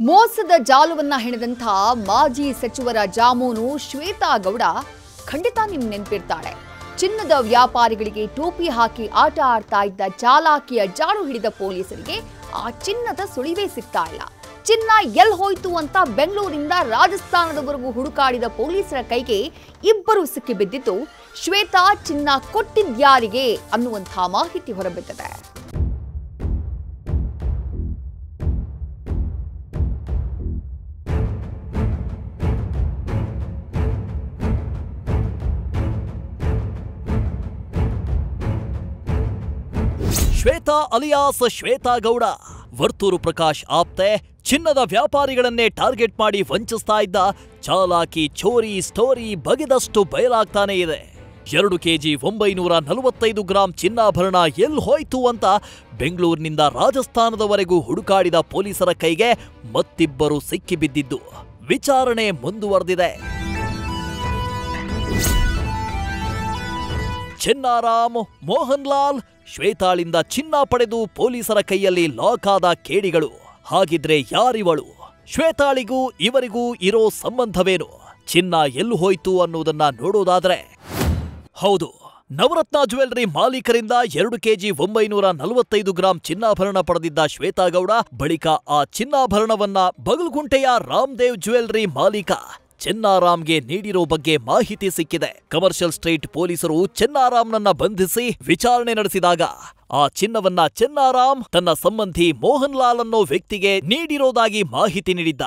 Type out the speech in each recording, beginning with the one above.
ಮೋಸದ ಜಾಲವನ್ನ ಹೆಣೆದಂತ ಮಾಜಿ ಸಚಿವರ ಜಾಮೂನು ಶ್ವೇತಾ ಗೌಡ ಖಂಡಿತ ನಿಮ್ ನೆನಪಿರ್ತಾಳೆ. ಚಿನ್ನದ ವ್ಯಾಪಾರಿಗಳಿಗೆ ಟೋಪಿ ಹಾಕಿ ಆಟ ಆಡ್ತಾ ಇದ್ದ ಚಾಲಾಕಿಯ ಜಾಡು ಹಿಡಿದ ಪೊಲೀಸರಿಗೆ ಆ ಚಿನ್ನದ ಸುಳಿವೇ ಸಿಗ್ತಾ ಇಲ್ಲ. ಚಿನ್ನ ಎಲ್ಲಿ ಹೋಯ್ತು ಅಂತ ಬೆಂಗಳೂರಿನಿಂದ ರಾಜಸ್ಥಾನದವರೆಗೂ ಹುಡುಕಾಡಿದ ಪೊಲೀಸರ ಕೈಗೆ ಇಬ್ಬರು ಸಿಕ್ಕಿ ಬಿದ್ದಿದ್ದು, ಶ್ವೇತಾ ಚಿನ್ನ ಕೊಟ್ಟಿದ್ಯಾರಿಗೆ ಅನ್ನುವಂಥ ಮಾಹಿತಿ ಹೊರಬಿದ್ದಿದೆ. ಶ್ವೇತಾ ಅಲಿಯಾಸ್ ಶ್ವೇತಾ ಗೌಡ, ವರ್ತೂರು ಪ್ರಕಾಶ್ ಆಪ್ತೆ, ಚಿನ್ನದ ವ್ಯಾಪಾರಿಗಳನ್ನೇ ಟಾರ್ಗೆಟ್ ಮಾಡಿ ವಂಚಿಸ್ತಾ ಇದ್ದ ಚಾಲಾಕಿ ಚೋರಿ ಸ್ಟೋರಿ ಬಗೆದಷ್ಟು ಬಯಲಾಗ್ತಾನೆ ಇದೆ. 2 ಕೆಜಿ 945 ಗ್ರಾಂ ಚಿನ್ನಾಭರಣ ಎಲ್ಲಿ ಹೋಯ್ತು ಅಂತ ಬೆಂಗಳೂರಿನಿಂದ ರಾಜಸ್ಥಾನದವರೆಗೂ ಹುಡುಕಾಡಿದ ಪೊಲೀಸರ ಕೈಗೆ ಮತ್ತಿಬ್ಬರು ಸಿಕ್ಕಿಬಿದ್ದಿದ್ದು ವಿಚಾರಣೆ ಮುಂದುವರೆದಿದೆ. ಚಿನ್ನಾರಾಮ್, ಮೋಹನ್ ಲಾಲ್, ಶ್ವೇತಾಳಿಂದ ಚಿನ್ನ ಪಡೆದು ಪೊಲೀಸರ ಕೈಯಲ್ಲಿ ಲಾಕ್ ಆದ ಕೇಡಿಗಳು. ಹಾಗಿದ್ರೆ ಯಾರಿವಳು? ಶ್ವೇತಾಳಿಗೂ ಇವರಿಗೂ ಇರೋ ಸಂಬಂಧವೇನು? ಚಿನ್ನ ಎಲ್ಲಿ ಹೋಯ್ತು ಅನ್ನೋದನ್ನ ನೋಡೋದಾದ್ರೆ, ಹೌದು, ನವರತ್ನ ಜ್ಯುವೆಲ್ಲರಿ ಮಾಲೀಕರಿಂದ 2 ಕೆಜಿ 945 ಗ್ರಾಂ ಚಿನ್ನಾಭರಣ ಪಡೆದಿದ್ದ ಶ್ವೇತಾ ಗೌಡ ಬಳಿಕ ಆ ಚಿನ್ನಾಭರಣವನ್ನ ಬಗಲ್ಗುಂಟೆಯ ರಾಮದೇವ್ ಜ್ಯುವೆಲ್ಲರಿ ಮಾಲೀಕ ಚಿನ್ನಾರಾಮ್ಗೆ ನೀಡಿರೋ ಬಗ್ಗೆ ಮಾಹಿತಿ ಸಿಕ್ಕಿದೆ. ಕಮರ್ಷಿಯಲ್ ಸ್ಟ್ರೀಟ್ ಪೊಲೀಸರು ಚಿನ್ನಾರಾಮ್ನನ್ನ ಬಂಧಿಸಿ ವಿಚಾರಣೆ ನಡೆಸಿದಾಗ ಆ ಚಿನ್ನವನ್ನ ಚಿನ್ನಾರಾಮ್ ತನ್ನ ಸಂಬಂಧಿ ಮೋಹನ್ ಲಾಲ್ ಅನ್ನೋ ವ್ಯಕ್ತಿಗೆ ನೀಡಿರೋದಾಗಿ ಮಾಹಿತಿ ನೀಡಿದ್ದ.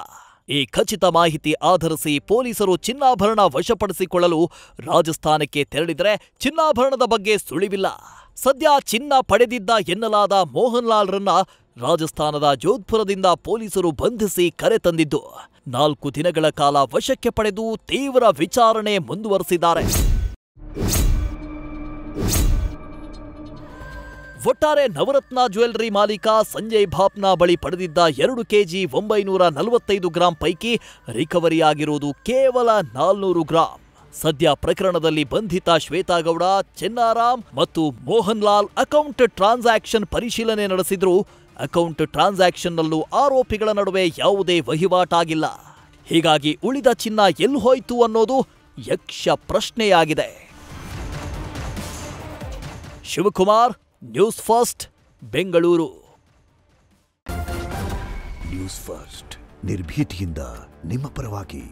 ಈ ಖಚಿತ ಮಾಹಿತಿ ಆಧರಿಸಿ ಪೊಲೀಸರು ಚಿನ್ನಾಭರಣ ವಶಪಡಿಸಿಕೊಳ್ಳಲು ರಾಜಸ್ಥಾನಕ್ಕೆ ತೆರಳಿದರೆ ಚಿನ್ನಾಭರಣದ ಬಗ್ಗೆ ಸುಳಿವಿಲ್ಲ. ಸದ್ಯ ಚಿನ್ನ ಪಡೆದಿದ್ದ ಎನ್ನಲಾದ ಮೋಹನ್ ಲಾಲ್ರನ್ನ ರಾಜಸ್ಥಾನದ ಜೋಧ್ಪುರದಿಂದ ಪೊಲೀಸರು ಬಂಧಿಸಿ ಕರೆತಂದಿದ್ದು 4 ದಿನಗಳ ಕಾಲ ವಶಕ್ಕೆ ಪಡೆದು ತೀವ್ರ ವಿಚಾರಣೆ ಮುಂದುವರೆಸಿದ್ದಾರೆ. ಒಟ್ಟಾರೆ ನವರತ್ನ ಜ್ಯುವೆಲ್ಲರಿ ಮಾಲೀಕ ಸಂಜಯ್ ಭಾಪ್ನ ಬಳಿ ಪಡೆದಿದ್ದ 2 ಕೆಜಿ 945 ಗ್ರಾಂ ಪೈಕಿ ರಿಕವರಿ ಆಗಿರುವುದು ಕೇವಲ 400 ಗ್ರಾಂ. ಸದ್ಯ ಪ್ರಕರಣದಲ್ಲಿ ಬಂಧಿತ ಶ್ವೇತಾ ಗೌಡ, ಚಿನ್ನಾರಾಮ್ ಮತ್ತು ಮೋಹನ್ ಲಾಲ್ ಅಕೌಂಟ್ ಟ್ರಾನ್ಸಾಕ್ಷನ್ ಪರಿಶೀಲನೆ ನಡೆಸಿದ್ರು. ಅಕೌಂಟ್ ಟ್ರಾನ್ಸಾಕ್ಷನ್ನಲ್ಲೂ ಆರೋಪಿಗಳ ನಡುವೆ ಯಾವುದೇ ವಹಿವಾಟಾಗಿಲ್ಲ. ಹೀಗಾಗಿ ಉಳಿದ ಚಿನ್ನ ಎಲ್ಲಿ ಹೋಯ್ತು ಅನ್ನೋದು ಯಕ್ಷ ಪ್ರಶ್ನೆಯಾಗಿದೆ. Shivakumar, news first, Bengaluru. News first ನಿರ್ಭೀತಿಯಿಂದ ನಿಮ್ಮ ಪರವಾಗಿ.